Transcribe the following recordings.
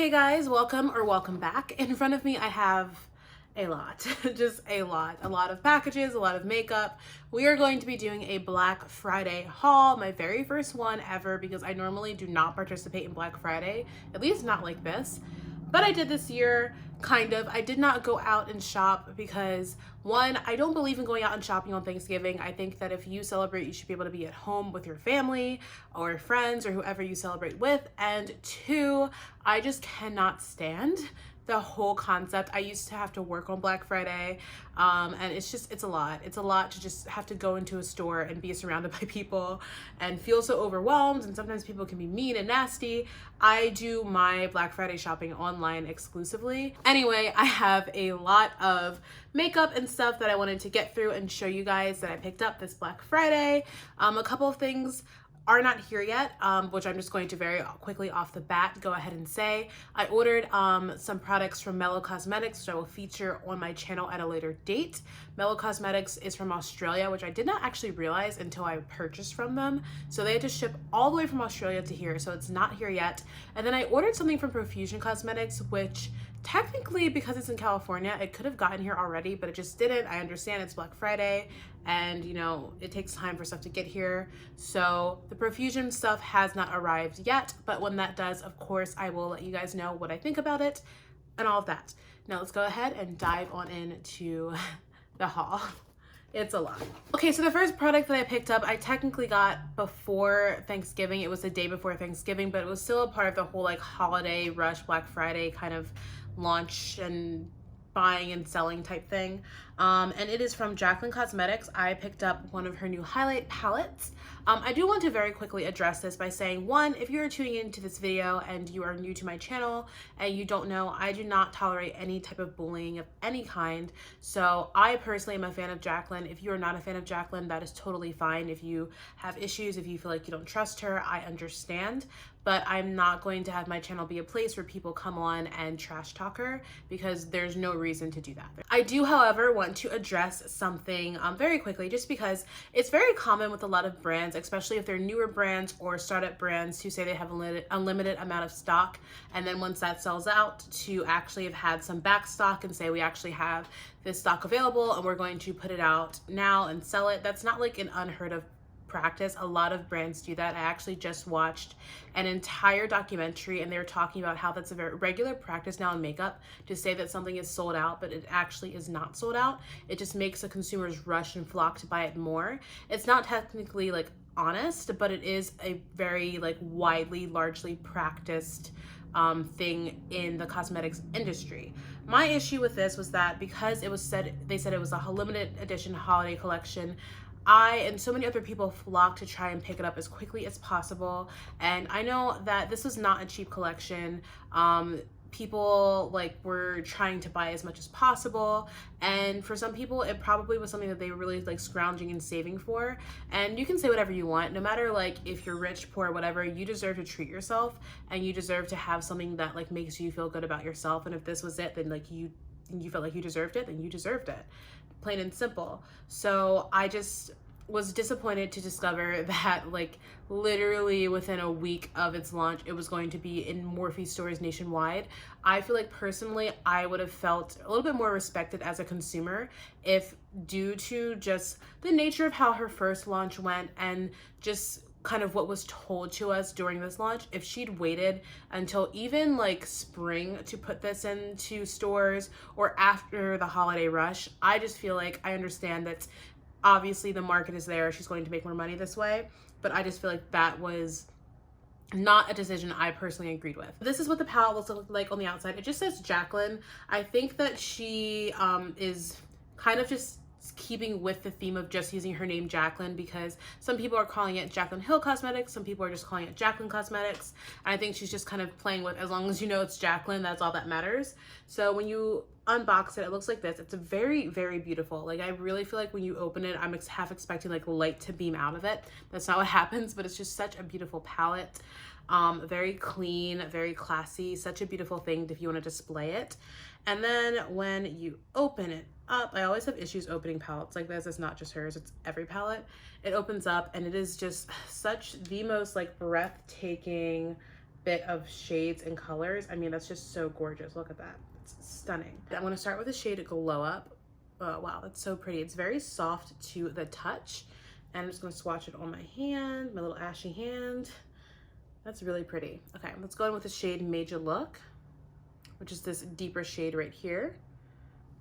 Okay guys, welcome back. In front of me I have a lot, just a lot of packages, a lot of makeup. We are going to be doing a Black Friday haul, my very first one ever, because I normally do not participate in Black Friday, at least not like this. But I did this year, kind of. I did not go out and shop because, one, I don't believe in going out and shopping on Thanksgiving. I think that if you celebrate, you should be able to be at home with your family or friends or whoever you celebrate with. And two, I just cannot stand the whole concept. I used to have to work on Black Friday, and it's a lot. It's a lot to just have to go into a store and be surrounded by people and feel so overwhelmed, and sometimes people can be mean and nasty. I do my Black Friday shopping online exclusively. Anyway, I have a lot of makeup and stuff that I wanted to get through and show you guys that I picked up this Black Friday. A couple of things are not here yet, which I'm just going to very quickly off the bat go ahead and say. I ordered some products from Mellow Cosmetics, which I will feature on my channel at a later date. Mellow Cosmetics is from Australia, which I did not actually realize until I purchased from them. So they had to ship all the way from Australia to here, so it's not here yet. And then I ordered something from Profusion Cosmetics, which technically, because it's in California, it could have gotten here already, but it just didn't. I understand it's Black Friday and, you know, it takes time for stuff to get here. So the Profusion stuff has not arrived yet, but when that does, of course, I will let you guys know what I think about it and all of that. Now let's go ahead and dive on into the haul. It's a lot. Okay, so the first product that I picked up, I technically got before Thanksgiving. It was the day before Thanksgiving, but it was still a part of the whole like holiday rush, Black Friday kind of launch and buying and selling type thing. And it is from Jaclyn Cosmetics. I picked up one of her new highlight palettes. I do want to very quickly address this by saying, one, if you're tuning into this video and you are new to my channel and you don't know, I do not tolerate any type of bullying of any kind. So I personally am a fan of Jaclyn. If you are not a fan of Jaclyn, that is totally fine. If you have issues, if you feel like you don't trust her, I understand. But I'm not going to have my channel be a place where people come on and trash talk her, because there's no reason to do that. I do, however, want to address something very quickly, just because it's very common with a lot of brands, especially if they're newer brands or startup brands, who say they have a unlimited amount of stock, and then once that sells out, to actually have had some back stock and say, we actually have this stock available and we're going to put it out now and sell it. That's not like an unheard of practice. A lot of brands do that. I actually just watched an entire documentary and they were talking about how that's a very regular practice now in makeup, to say that something is sold out, but it actually is not sold out. It just makes the consumers rush and flock to buy it more. It's not technically like honest, but it is a very like widely, largely practiced thing in the cosmetics industry. My issue with this was that because they said it was a limited edition holiday collection, I and so many other people flocked to try and pick it up as quickly as possible. And I know that this was not a cheap collection. People like were trying to buy as much as possible, and for some people it probably was something that they were really like scrounging and saving for. And you can say whatever you want, no matter like if you're rich, poor, whatever, you deserve to treat yourself and you deserve to have something that like makes you feel good about yourself. And if this was it, then like you felt like you deserved it, then you deserved it, plain and simple. So I just was disappointed to discover that like literally within a week of its launch, it was going to be in Morphe stores nationwide. I feel like personally, I would have felt a little bit more respected as a consumer if, due to just the nature of how her first launch went and just kind of what was told to us during this launch, if she'd waited until even like spring to put this into stores or after the holiday rush. I just feel like, I understand that obviously the market is there, she's going to make more money this way, but I just feel like that was not a decision I personally agreed with. This is what the palette looks like on the outside. It just says Jaclyn. I think that she is kind of just keeping with the theme of just using her name Jaclyn, because some people are calling it Jaclyn Hill Cosmetics, some people are just calling it Jaclyn Cosmetics. And I think she's just kind of playing with, as long as you know it's Jaclyn, that's all that matters. So when you unbox it, it looks like this. It's a very, very beautiful. Like I really feel like when you open it, I'm half expecting like light to beam out of it. That's not what happens, but it's just such a beautiful palette. Very clean, very classy, such a beautiful thing if you want to display it. And then when you open it up, I always have issues opening palettes like this. It's not just hers, it's every palette. It opens up and it is just such the most like breathtaking bit of shades and colors. I mean, that's just so gorgeous. Look at that. It's stunning. I'm going to start with the shade Glow Up. Oh, wow, that's so pretty. It's very soft to the touch. And I'm just going to swatch it on my hand, my little ashy hand. That's really pretty. Okay, let's go in with the shade Made You Look, which is this deeper shade right here.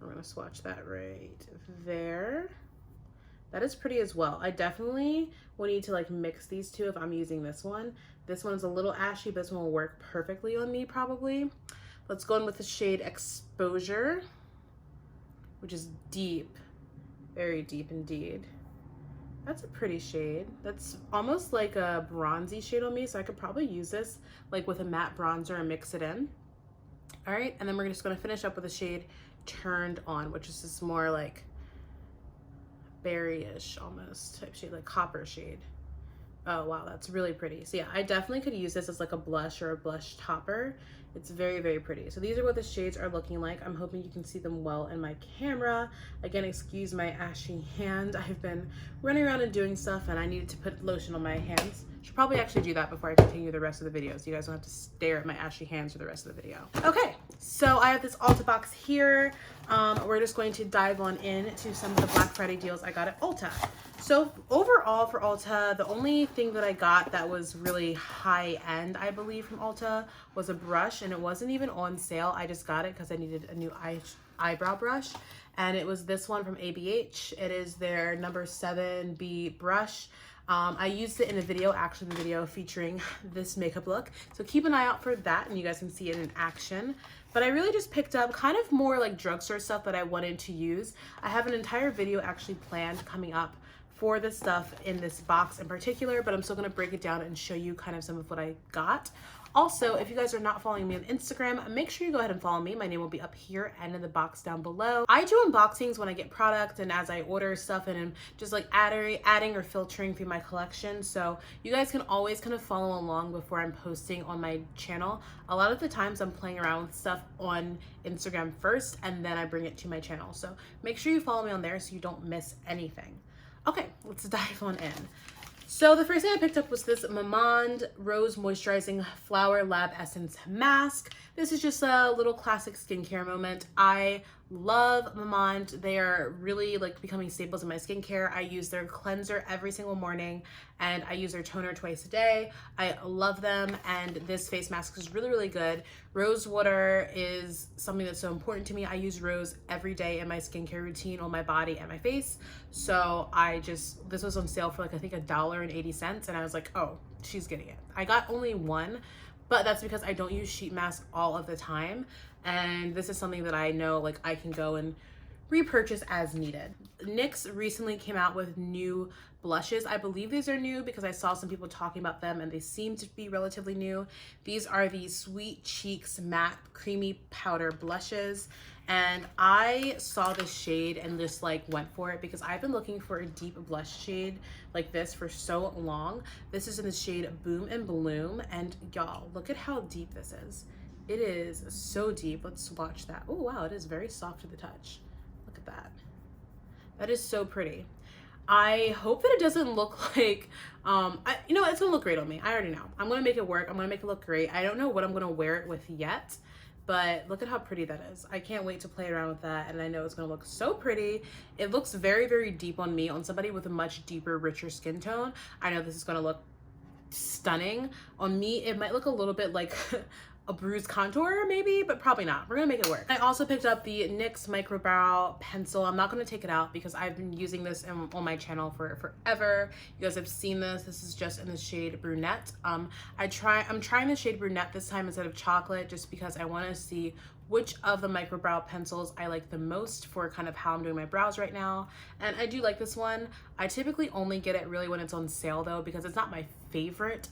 I'm going to swatch that right there. That is pretty as well. I definitely will need to like mix these two if I'm using this one. This one's a little ashy, but this one will work perfectly on me probably. Let's go in with the shade Exposure, which is deep, very deep indeed. That's a pretty shade. That's almost like a bronzy shade on me, so I could probably use this like with a matte bronzer and mix it in. All right, and then we're just gonna finish up with the shade Turned On, which is this more like berry-ish almost type shade, like copper shade. Oh wow, that's really pretty. So yeah, I definitely could use this as like a blush or a blush topper. It's very, very pretty. So these are what the shades are looking like. I'm hoping you can see them well in my camera. Again, excuse my ashy hand. I've been running around and doing stuff and I needed to put lotion on my hands. Should probably actually do that before I continue the rest of the video so you guys don't have to stare at my ashy hands for the rest of the video. Okay, so I have this Ulta box here. We're just going to dive on in to some of the Black Friday deals I got at Ulta. So overall for Ulta, the only thing that I got that was really high end, I believe, from Ulta was a brush, and it wasn't even on sale. I just got it because I needed a new eyebrow brush, and it was this one from ABH. It is their number 7B brush. I used it in a video, actually the video featuring this makeup look. So keep an eye out for that and you guys can see it in action. But I really just picked up kind of more like drugstore stuff that I wanted to use. I have an entire video actually planned coming up for the stuff in this box in particular, but I'm still gonna break it down and show you kind of some of what I got. Also, if you guys are not following me on Instagram, make sure you go ahead and follow me. My name will be up here and in the box down below. I do unboxings when I get product and as I order stuff, and I'm just like adding or filtering through my collection. So you guys can always kind of follow along before I'm posting on my channel. A lot of the times I'm playing around with stuff on Instagram first and then I bring it to my channel. So make sure you follow me on there so you don't miss anything. Okay, let's dive on in. So the first thing I picked up was this Mamonde Rose Moisturizing Flower Lab Essence Mask. This is just a little classic skincare moment. I love Mamonde. They are really like becoming staples in my skincare. I use their cleanser every single morning and I use their toner twice a day. I love them, and this face mask is really, really good. Rose water is something that's so important to me. I use rose every day in my skincare routine on my body and my face. So this was on sale for like I think $1.80 and I was like, oh, she's getting it. I got only one, but that's because I don't use sheet mask all of the time. And this is something that I know like I can go and repurchase as needed. NYX recently came out with new blushes. I believe these are new because I saw some people talking about them and they seem to be relatively new. These are the Sweet Cheeks Matte Creamy Powder Blushes. And I saw this shade and just like went for it because I've been looking for a deep blush shade like this for so long. This is in the shade Boom and Bloom, and y'all, look at how deep this is. It is so deep. Let's swatch that. Oh wow, it is very soft to the touch. Look at that. That is so pretty. I hope that it doesn't look like, you know, it's gonna look great on me. I already know. I'm gonna make it work. I'm gonna make it look great. I don't know what I'm gonna wear it with yet, but look at how pretty that is. I can't wait to play around with that, and I know it's gonna look so pretty. It looks very, very deep on me. On somebody with a much deeper, richer skin tone, I know this is gonna look stunning. On me, it might look a little bit like a bruised contour maybe, but probably not. We're gonna make it work. I also picked up the NYX Micro Brow Pencil. I'm not gonna take it out because I've been using this on my channel for forever. You guys have seen this. This is just in the shade Brunette. I'm trying the shade Brunette this time instead of Chocolate just because I wanna see which of the micro brow pencils I like the most for kind of how I'm doing my brows right now. And I do like this one. I typically only get it really when it's on sale though, because it's not my favorite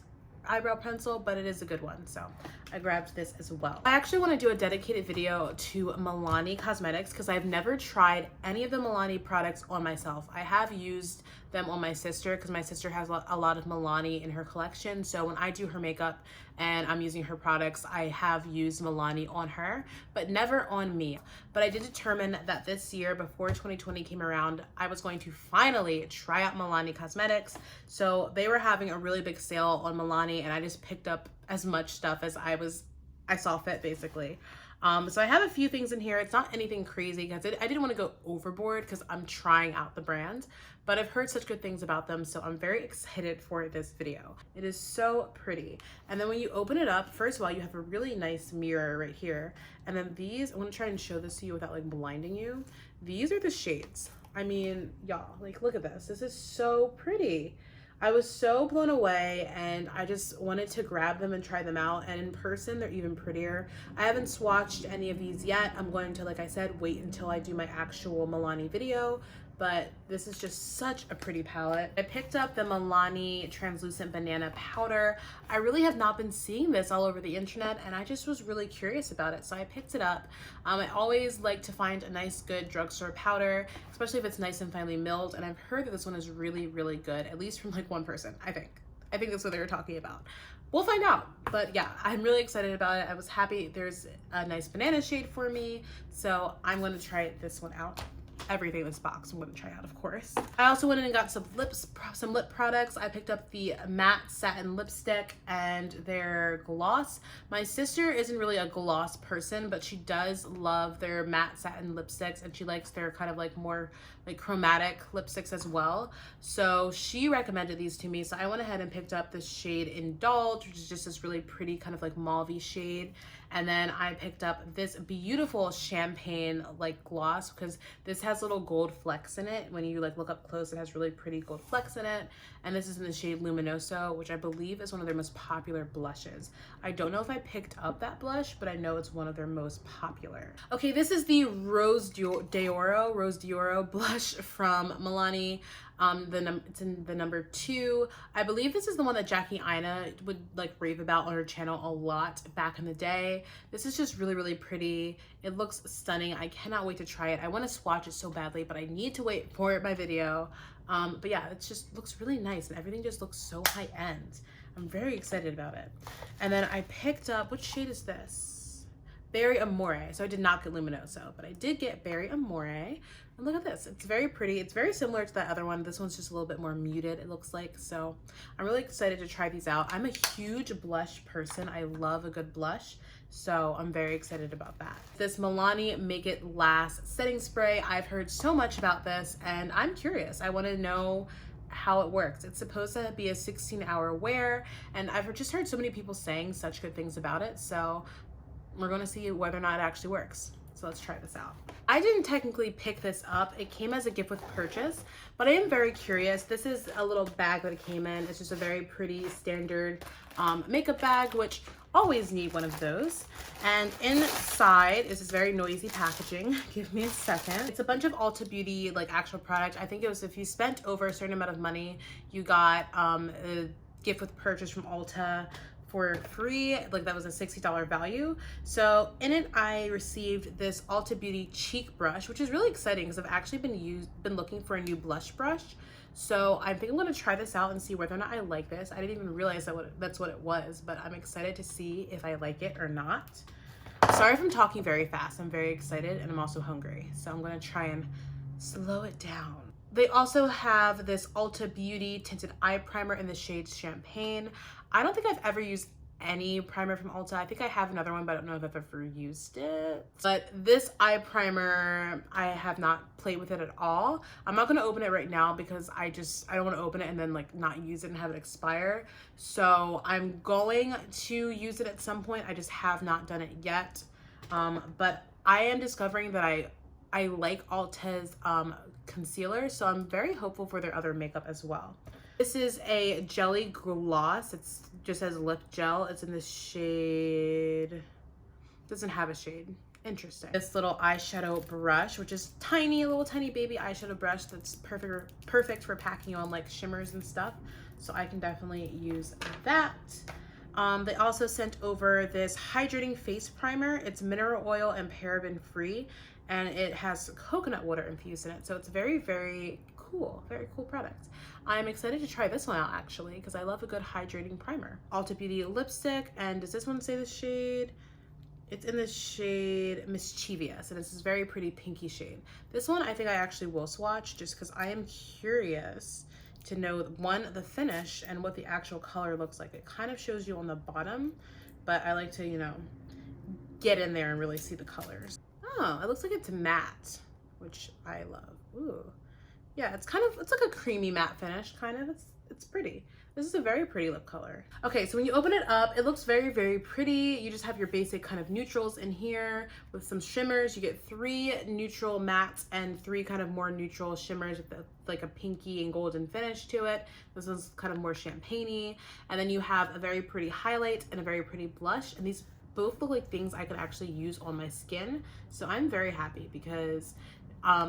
eyebrow pencil, but it is a good one, so I grabbed this as well. I actually want to do a dedicated video to Milani Cosmetics because I've never tried any of the Milani products on myself. I have used them on my sister because my sister has a lot of Milani in her collection. So when I do her makeup and I'm using her products, I have used Milani on her, but never on me. But I did determine that this year, before 2020 came around, I was going to finally try out Milani Cosmetics. So they were having a really big sale on Milani, and I just picked up as much stuff as I saw fit, basically. So I have a few things in here. It's not anything crazy because I didn't want to go overboard because I'm trying out the brand, but I've heard such good things about them, so I'm very excited for this video. It is so pretty. And then when you open it up, first of all, you have a really nice mirror right here. And then these, I want to try and show this to you without like blinding you. These are the shades. I mean, y'all, like, look at this. This is so pretty. I was so blown away, and I just wanted to grab them and try them out. And in person, they're even prettier. I haven't swatched any of these yet. I'm going to, like I said, wait until I do my actual Milani video. But this is just such a pretty palette. I picked up the Milani Translucent Banana Powder. I really have not been seeing this all over the internet, and I just was really curious about it, so I picked it up. I always like to find a nice, good drugstore powder, especially if it's nice and finely milled, and I've heard that this one is really, really good, at least from like one person, I think. I think that's what they were talking about. We'll find out, but yeah, I'm really excited about it. I was happy there's a nice banana shade for me, so I'm gonna try this one out. Everything in this box I'm going to try out, of course. I also went in and got some lip products. I picked up the matte satin lipstick and their gloss. My sister isn't really a gloss person, but she does love their matte satin lipsticks, and she likes their kind of like more like chromatic lipsticks as well. So she recommended these to me, so I went ahead and picked up this shade Indulge, which is just this really pretty kind of like mauve-y shade. And then I picked up this beautiful champagne like gloss because this has little gold flecks in it. When you like look up close, it has really pretty gold flecks in it. And this is in the shade Luminoso, which I believe is one of their most popular blushes. I don't know if I picked up that blush, but I know it's one of their most popular. Okay, this is the Rose d'Oro blush from Milani. It's in the number 2. I believe this is the one that Jackie Aina would like rave about on her channel a lot back in the day. This is just really, really pretty. It looks stunning. I cannot wait to try it. I want to swatch it so badly, but I need to wait for my video. But yeah, it just looks really nice, and everything just looks so high end. I'm very excited about it. And then I picked up, which shade is this? Berry Amore. So I did not get Luminoso, but I did get Berry Amore. And look at this, it's very pretty. It's very similar to that other one. This one's just a little bit more muted, it looks like. So I'm really excited to try these out. I'm a huge blush person. I love a good blush. So I'm very excited about that. This Milani Make It Last setting spray. I've heard so much about this, and I'm curious. I want to know how it works. It's supposed to be a 16-hour wear, and I've just heard so many people saying such good things about it. So we're going to see whether or not it actually works. So let's try this out. I didn't technically pick this up. It came as a gift with purchase, but I am very curious. This is a little bag that it came in. It's just a very pretty standard makeup bag, which always need one of those. And inside is this very noisy packaging. Give me a second. It's a bunch of Ulta Beauty like actual product. I think it was if you spent over a certain amount of money, you got a gift with purchase from Ulta for free. Like that was a $60 value. So in it, I received this Ulta Beauty cheek brush, which is really exciting because I've actually been looking for a new blush brush. So I think I'm gonna try this out and see whether or not I like this. I didn't even realize that's what it was, but I'm excited to see if I like it or not. Sorry if I'm talking very fast. I'm very excited and I'm also hungry. So I'm gonna try and slow it down. They also have this Ulta Beauty tinted eye primer in the shade Champagne. I don't think I've ever used any primer from Ulta. I think I have another one, but I don't know if I've ever used it. But this eye primer, I have not played with it at all. I'm not gonna open it right now because I don't wanna open it and then like not use it and have it expire. So I'm going to use it at some point. I just have not done it yet. But I am discovering that I like Ulta's concealer, so I'm very hopeful for their other makeup as well. This is a jelly gloss. It's just as lip gel. It's in this shade, doesn't have a shade. Interesting. This little eyeshadow brush, which is tiny, a little tiny baby eyeshadow brush that's perfect for packing on like shimmers and stuff. So I can definitely use that. They also sent over this hydrating face primer. It's mineral oil and paraben free, and it has coconut water infused in it. So it's very, very cool. Very cool product. I'm excited to try this one out actually because I love a good hydrating primer. Ulta Beauty lipstick, and does this one say the shade? It's in the shade Mischievous, and it's this very pretty pinky shade. This one I think I actually will swatch just because I am curious to know, one, the finish and what the actual color looks like. It kind of shows you on the bottom, but I like to, you know, get in there and really see the colors. Oh, it looks like it's matte, which I love. Ooh. Yeah, it's like a creamy matte finish, kind of. It's pretty. This is a very pretty lip color. Okay, so when you open it up, it looks very, very pretty. You just have your basic kind of neutrals in here with some shimmers. You get 3 neutral mattes and 3 kind of more neutral shimmers with like a pinky and golden finish to it. This one's kind of more champagne-y. And then you have a very pretty highlight and a very pretty blush. And these both look like things I could actually use on my skin. So I'm very happy because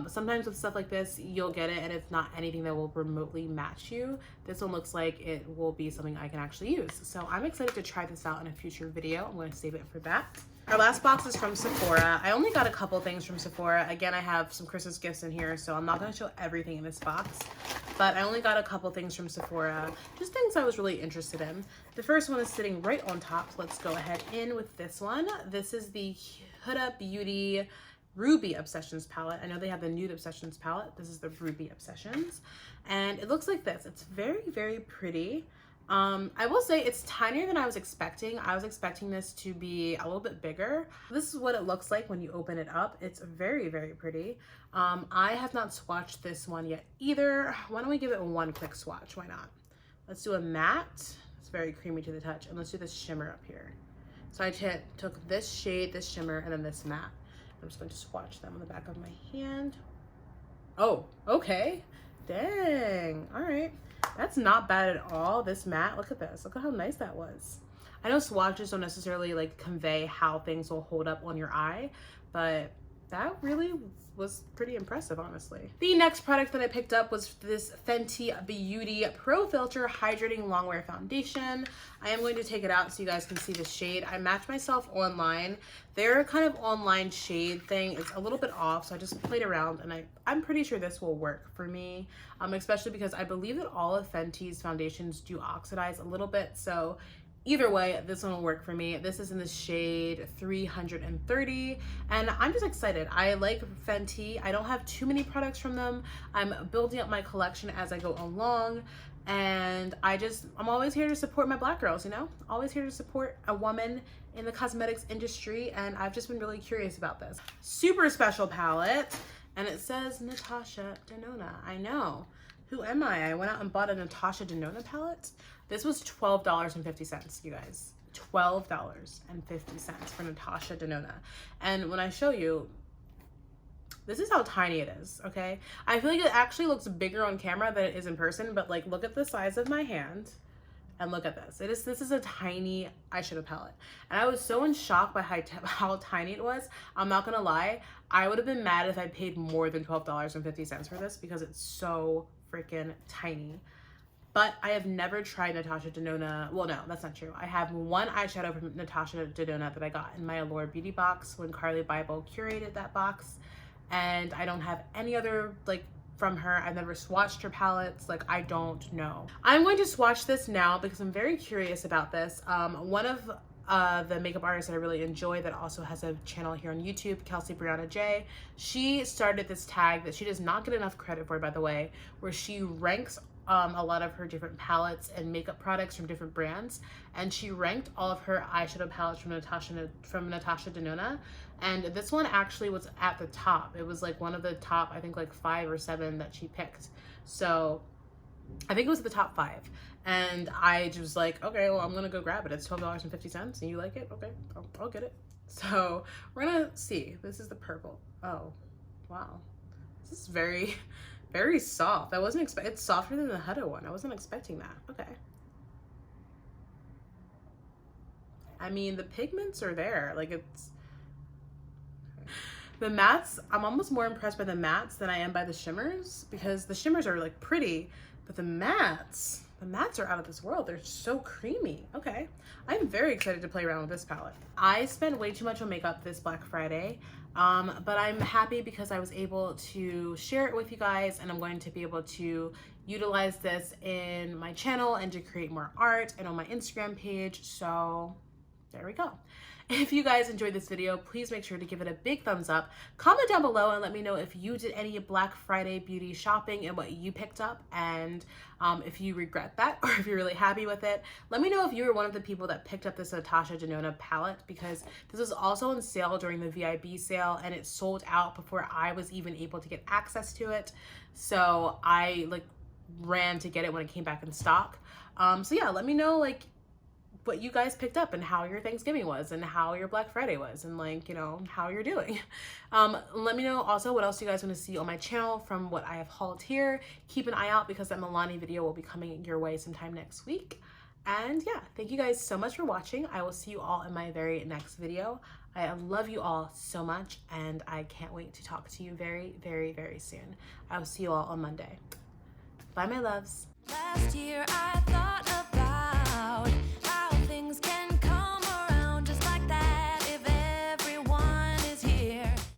sometimes with stuff like this, you'll get it and it's not anything that will remotely match you. This one looks like it will be something I can actually use. So I'm excited to try this out in a future video. I'm going to save it for that. Our last box is from Sephora. I only got a couple things from Sephora. Again, I have some Christmas gifts in here, so I'm not going to show everything in this box. But I only got a couple things from Sephora, just things I was really interested in. The first one is sitting right on top, so let's go ahead in with this one. This is the Huda Beauty Ruby Obsessions palette. I know they have the Nude Obsessions palette. This is the Ruby Obsessions, and it looks like this. It's very, very pretty. I will say it's tinier than I was expecting. I was expecting this to be a little bit bigger. This is what it looks like when you open it up. It's very, very pretty. I have not swatched this one yet either. Why don't we give it one quick swatch? Why not? Let's do a matte. It's very creamy to the touch, and let's do this shimmer up here. So I took this shade, this shimmer, and then this matte. I'm just going to swatch them on the back of my hand. Oh, okay. Dang. All right. That's not bad at all. This matte, look at this. Look at how nice that was. I know swatches don't necessarily like convey how things will hold up on your eye, but that really was pretty impressive, honestly. The next product that I picked up was this Fenty Beauty Pro Filter Hydrating Longwear Foundation. I am going to take it out so you guys can see the shade. I matched myself online. Their kind of online shade thing is a little bit off, so I just played around, and I'm pretty sure this will work for me, especially because I believe that all of Fenty's foundations do oxidize a little bit, so either way, this one will work for me. This is in the shade 330, and I'm just excited. I like Fenty. I don't have too many products from them. I'm building up my collection as I go along, and I'm always here to support my Black girls, you know? Always here to support a woman in the cosmetics industry, and I've just been really curious about this. Super special palette, and it says Natasha Denona. I know. Who am I? I went out and bought a Natasha Denona palette. This was $12.50, you guys. $12.50 for Natasha Denona. And when I show you, this is how tiny it is, okay? I feel like it actually looks bigger on camera than it is in person, but like, look at the size of my hand and look at this. This is a tiny eyeshadow palette. And I was so in shock by how tiny it was. I'm not gonna lie, I would have been mad if I paid more than $12.50 for this because it's so freaking tiny. But I have never tried Natasha Denona. Well, no, that's not true. I have one eyeshadow from Natasha Denona that I got in my Allure Beauty box when Carly Bible curated that box. And I don't have any other, like, from her. I've never swatched her palettes. Like, I don't know. I'm going to swatch this now because I'm very curious about this. One of the makeup artists that I really enjoy that also has a channel here on YouTube, Kelsey Brianna J. She started this tag that she does not get enough credit for, by the way, where she ranks a lot of her different palettes and makeup products from different brands, and she ranked all of her eyeshadow palettes from Natasha Denona, and this one actually was at the top. It was like one of the top, I think like 5 or 7 that she picked. So I think it was at the top 5, and I just was like, okay, well, I'm gonna go grab it. It's $12.50 and you like it? Okay, I'll get it. So we're gonna see. This is the purple. Oh wow, this is very soft. I wasn't expecting. It's softer than the Huda one. I wasn't expecting that. Okay. I mean, the pigments are there. Like, it's the mattes. I'm almost more impressed by the mattes than I am by the shimmers, because the shimmers are like pretty, but the mattes, The mattes are out of this world. They're so creamy. Okay. I'm very excited to play around with this palette. I spent way too much on makeup this Black Friday, but I'm happy because I was able to share it with you guys, and I'm going to be able to utilize this in my channel and to create more art and on my Instagram page. So there we go. If you guys enjoyed this video, please make sure to give it a big thumbs up. Comment down below and let me know if you did any Black Friday beauty shopping and what you picked up, and if you regret that or if you're really happy with it. Let me know if you were one of the people that picked up this Natasha Denona palette, because this was also on sale during the VIB sale and it sold out before I was even able to get access to it. So I ran to get it when it came back in stock. So yeah, let me know what you guys picked up and how your Thanksgiving was and how your Black Friday was and how you're doing. Let me know also what else you guys want to see on my channel from what I have hauled here. Keep an eye out because that Milani video will be coming your way sometime next week. And yeah, thank you guys so much for watching. I will see you all in my very next video. I love you all so much, and I can't wait to talk to you very, very, very soon. I will see you all on Monday. Bye, my loves. Last year I thought